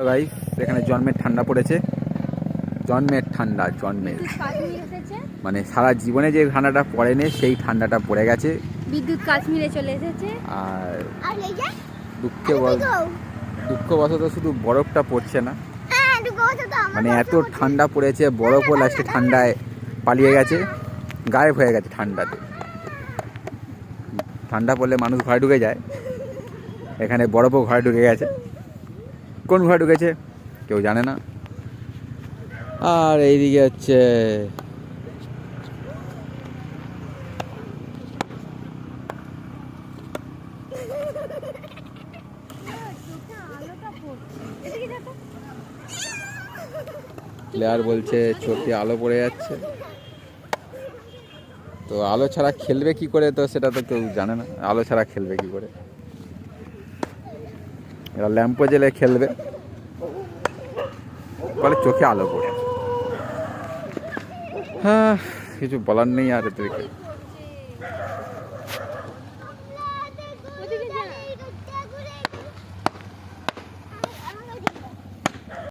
Guys, এখানে জন্মের ঠান্ডা পড়েছে। জন্মের ঠান্ডা, মানে সারা জীবনে যে ঠান্ডাটা পড়েনি সেই ঠান্ডাটা পড়ে গেছে। বিদ্যুৎ কাশ্মীরে চলে এসেছে। আর দুঃখবশত শুধু বরফটা পড়ছে না, মানে এত ঠান্ডা পড়েছে, বরফও লাস্টে ঠান্ডায় পালিয়ে গেছে, গায়েব হয়ে গেছে ঠান্ডাতে। ঠান্ডা পড়লে মানুষ ঘরে ঢুকে যায়, এখানে বরফও ঘরে ঢুকে গেছে। কোন ঘরে ঢুকেছে কেউ জানে না। আর এইদিকে হচ্ছে প্লেয়ার বলছে চোখে আলো পড়ে যাচ্ছে। তো আলো ছাড়া খেলবে কি করে, তো সেটা তো কেউ জানে না। আলো ছাড়া খেলবে কি করে, এরা ল্যাম্পো জেলে খেলবে, বলে চোখে আলো পড়ে। হ্যাঁ, কিছু বলার নেই আর এদেরকে।